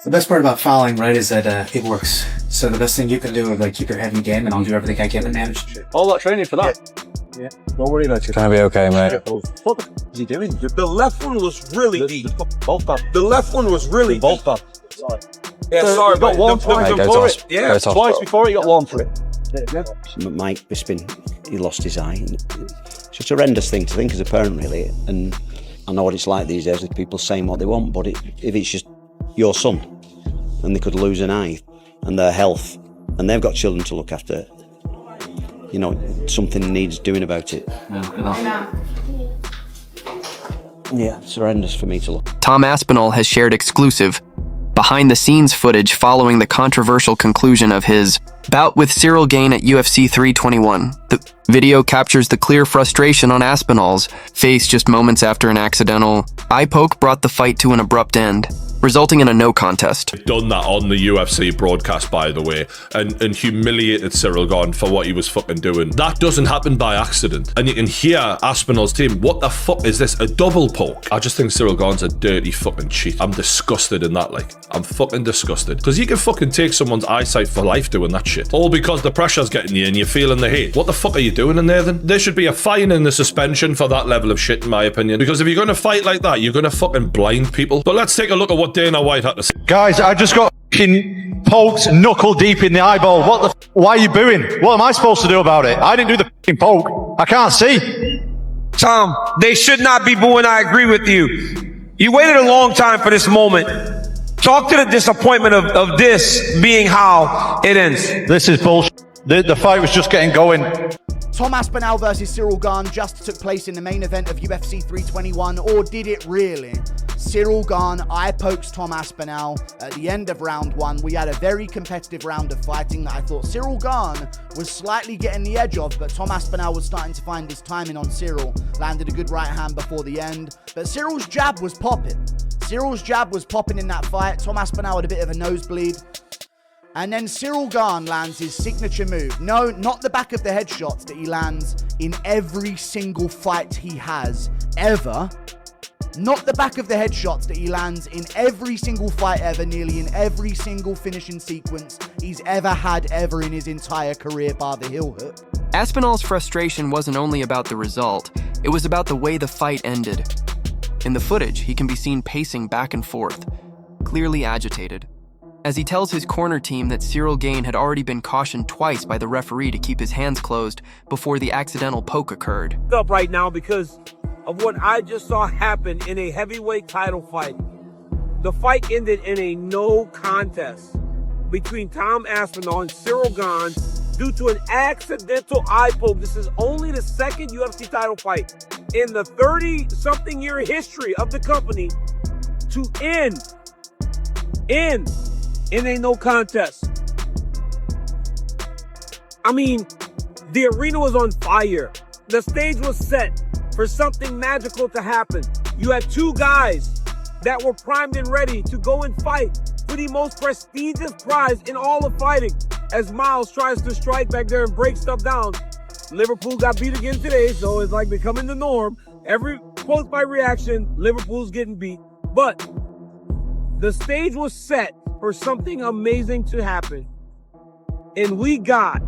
The best part about fouling, right, is that it works. So the best thing you can do is like keep your head in the game, and I'll do everything I can to manage. All that training for that. Yeah. Don't worry about it. Trying to be okay, mate. What the f is he doing? The left one was really deep. Both bad. The left one was really deep. Both bad. Sorry. Yeah, sorry, you got but one the- twice the- before goes it. off. Yeah, Goes off. Twice before it, you got one for it. Yeah. Mike Bisping, he lost his eye. It's such a horrendous thing to think as a parent, really. And I know what it's like these days with people saying what they want, but if it's just your son and they could lose an eye and their health and they've got children to look after, you know, something needs doing about it. Yeah, it's horrendous for me to look. Tom Aspinall has shared exclusive, behind-the-scenes footage following the controversial conclusion of his bout with Ciryl Gane at UFC 321. The video captures the clear frustration on Aspinall's face just moments after an accidental eye poke brought the fight to an abrupt end, resulting in a no contest. Done that on the UFC broadcast, by the way, and humiliated Ciryl Gane for what he was fucking doing. That doesn't happen by accident. And you can hear Aspinall's team, what the fuck is this, a double poke? I just think Ciryl Gane's a dirty fucking cheat. I'm disgusted in that, like. I'm fucking disgusted. Because you can fucking take someone's eyesight for life doing that shit. All because the pressure's getting you and you're feeling the hate. What the fuck are you doing in there then? There should be a fine and a suspension for that level of shit, in my opinion. Because if you're going to fight like that, you're going to fucking blind people. But let's take a look at what Dana White had to say. Guys, I just got f***ing poked knuckle deep in the eyeball. What the f***? Why are you booing? What am I supposed to do about it? I didn't do the f***ing poke. I can't see. Tom, they should not be booing. I agree with you. You waited a long time for this moment. Talk to the disappointment of this being how it ends. This is bullshit. The fight was just getting going. Tom Aspinall versus Ciryl Gane just took place in the main event of UFC 321, or did it really? Ciryl Gane eye pokes Tom Aspinall at the end of round one. We had a very competitive round of fighting that I thought Ciryl Gane was slightly getting the edge of, but Tom Aspinall was starting to find his timing on Ciryl. Landed a good right hand before the end, but Cyryl's jab was popping. Cyryl's jab was popping in that fight. Tom Aspinall had a bit of a nosebleed. And then Ciryl Gane lands his signature move. No, not the back of the head shots that he lands in every single fight he has ever. Not the back of the head shots that he lands in every single fight ever, nearly in every single finishing sequence he's ever had ever in his entire career, bar the heel hook. Aspinall's frustration wasn't only about the result, it was about the way the fight ended. In the footage, he can be seen pacing back and forth, clearly agitated, as he tells his corner team that Ciryl Gane had already been cautioned twice by the referee to keep his hands closed before the accidental poke occurred. Up right now because of what I just saw happen in a heavyweight title fight. The fight ended in a no contest between Tom Aspinall and Ciryl Gane due to an accidental eye poke. This is only the second UFC title fight in the 30-something year history of the company to end in a no contest. I mean, the arena was on fire. The stage was set for something magical to happen. You had two guys that were primed and ready to go and fight for the most prestigious prize in all of fighting. As Miles tries to strike back there and break stuff down, Liverpool got beat again today, so it's like becoming the norm. Every post-fight reaction, Liverpool's getting beat. But the stage was set for something amazing to happen. And we got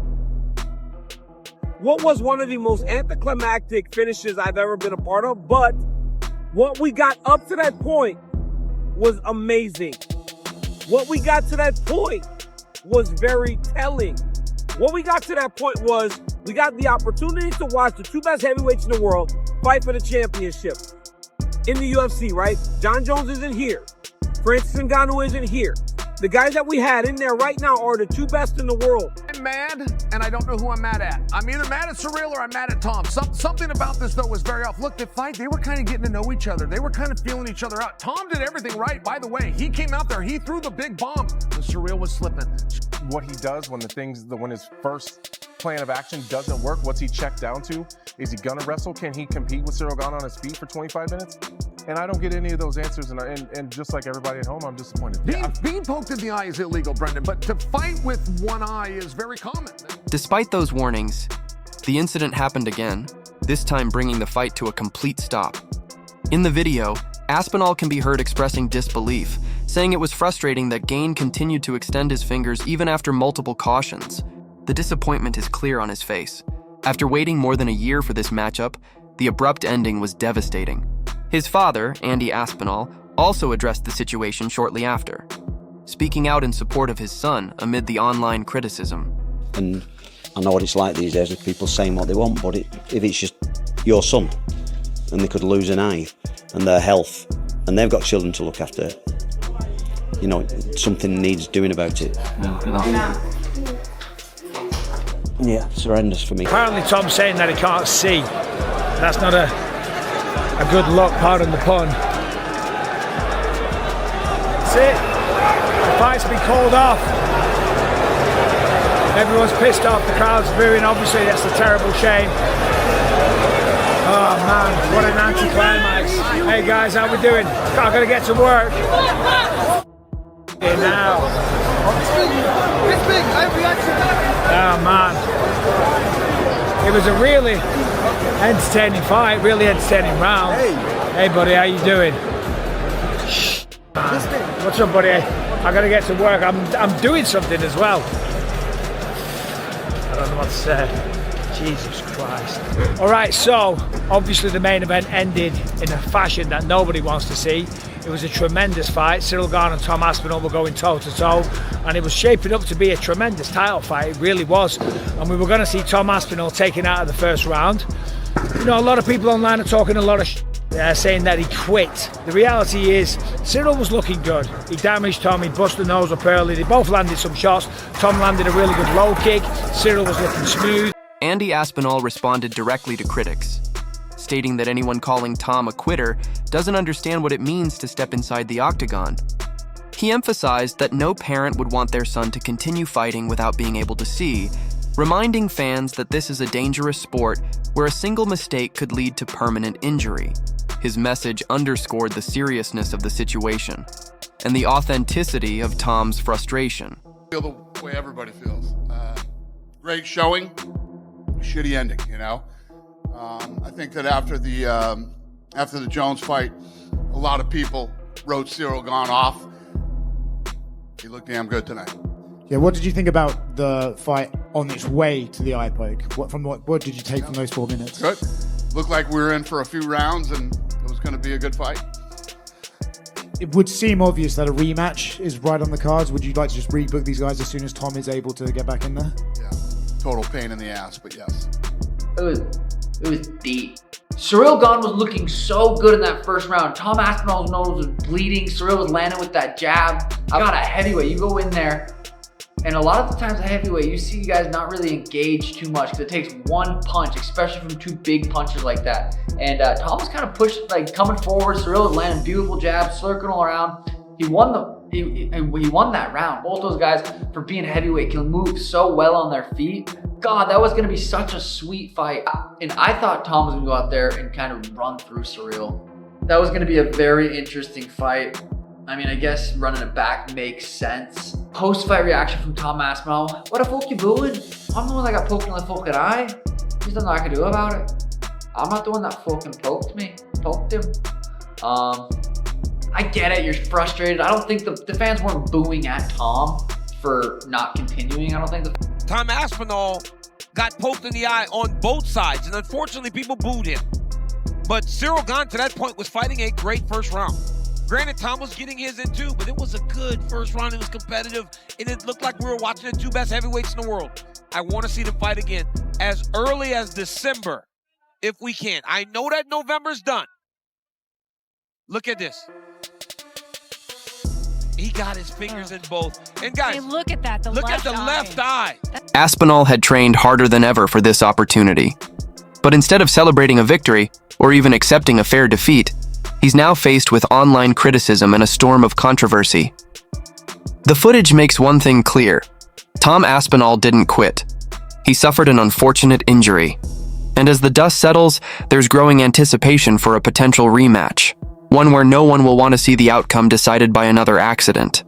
what was one of the most anticlimactic finishes I've ever been a part of, but what we got up to that point was amazing. What we got to that point was very telling. What we got to that point was we got the opportunity to watch the two best heavyweights in the world fight for the championship in the UFC, right? John Jones isn't here. Francis Ngannou isn't here. The guys that we had in there right now are the two best in the world. I'm mad, and I don't know who I'm mad at. I'm either mad at Ciryl or I'm mad at Tom. Something about this, though, was very off. Look, the fight, they were kind of getting to know each other. They were kind of feeling each other out. Tom did everything right, by the way. He came out there, he threw the big bombs. But Ciryl was slipping. What he does when when his first plan of action doesn't work, what's he checked down to? Is he gonna wrestle? Can he compete with Ciryl Gane on his feet for 25 minutes? And I don't get any of those answers, and just like everybody at home, I'm disappointed. Being poked in the eye is illegal, Brendan, but to fight with one eye is very common. Despite those warnings, the incident happened again, this time bringing the fight to a complete stop. In the video, Aspinall can be heard expressing disbelief, saying it was frustrating that Gane continued to extend his fingers even after multiple cautions. The disappointment is clear on his face. After waiting more than a year for this matchup, the abrupt ending was devastating. His father, Andy Aspinall, also addressed the situation shortly after, speaking out in support of his son amid the online criticism. And I know what it's like these days with people saying what they want, but if it's just your son and they could lose an eye and their health and they've got children to look after, you know, something needs doing about it. Yeah, it's horrendous for me. Apparently Tom's saying that he can't see. That's not a good look, pardon the pun. That's it. The fight's been called off. Everyone's pissed off, the crowd's booing, obviously that's a terrible shame. Oh man, what an anticlimax. Hey guys, how we doing? I've got to get to work. Okay, now. Oh man. It was a really entertaining fight, really entertaining round. Hey buddy, how you doing? What's up buddy? I got to get to work. I'm doing something as well. I don't know what to say. Jesus Christ. All right, so obviously the main event ended in a fashion that nobody wants to see. It was a tremendous fight. Ciryl Gane and Tom Aspinall were going toe-to-toe, and it was shaping up to be a tremendous title fight. It really was. And we were going to see Tom Aspinall taken out of the first round. You know, a lot of people online are talking a lot of saying that he quit. The reality is, Ciryl was looking good. He damaged Tom, he busted the nose up early. They both landed some shots. Tom landed a really good low kick. Ciryl was looking smooth. Andy Aspinall responded directly to critics, stating that anyone calling Tom a quitter doesn't understand what it means to step inside the octagon. He emphasized that no parent would want their son to continue fighting without being able to see, reminding fans that this is a dangerous sport where a single mistake could lead to permanent injury. His message underscored the seriousness of the situation and the authenticity of Tom's frustration. I feel the way everybody feels. Great showing, shitty ending, you know? I think that after the Jones fight, a lot of people wrote Ciryl Gane off. He looked damn good tonight. Yeah, what did you think about the fight on its way to the eye poke? What did you take from those 4 minutes? Good. Looked like we were in for a few rounds and it was going to be a good fight. It would seem obvious that a rematch is right on the cards. Would you like to just rebook these guys as soon as Tom is able to get back in there? Yeah, total pain in the ass, but yes. It was deep. Ciryl Gane was looking so good in that first round. Tom Aspinall's nose was bleeding. Ciryl was landing with that jab. I got a heavyweight. You go in there, and a lot of the times a heavyweight, you see guys not really engage too much because it takes one punch, especially from two big punches like that. And Tom was kind of pushed, like coming forward. Ciryl was landing beautiful jabs, circling all around. He won that round. Both those guys, for being heavyweight, can move so well on their feet. God, that was going to be such a sweet fight. And I thought Tom was going to go out there and kind of run through Ciryl. That was going to be a very interesting fight. I mean, I guess running it back makes sense. Post-fight reaction from Tom Aspinall. What the fuck you booing? I'm the one that got poked in the fucking eye. There's nothing I can do about it. I'm not the one that fucking poked him. I get it, you're frustrated. I don't think the fans weren't booing at Tom for not continuing. I don't think Tom Aspinall got poked in the eye on both sides, and unfortunately people booed him. But Ciryl Gane to that point was fighting a great first round. Granted, Tom was getting his in too, but it was a good first round. It was competitive, and it looked like we were watching the two best heavyweights in the world. I want to see them fight again as early as December, if we can. I know that November's done. Look at this. He got his fingers in both. And guys, hey, look at that. Look at the left eye. Aspinall had trained harder than ever for this opportunity. But instead of celebrating a victory, or even accepting a fair defeat, he's now faced with online criticism and a storm of controversy. The footage makes one thing clear. Tom Aspinall didn't quit. He suffered an unfortunate injury. And as the dust settles, there's growing anticipation for a potential rematch, one where no one will want to see the outcome decided by another accident.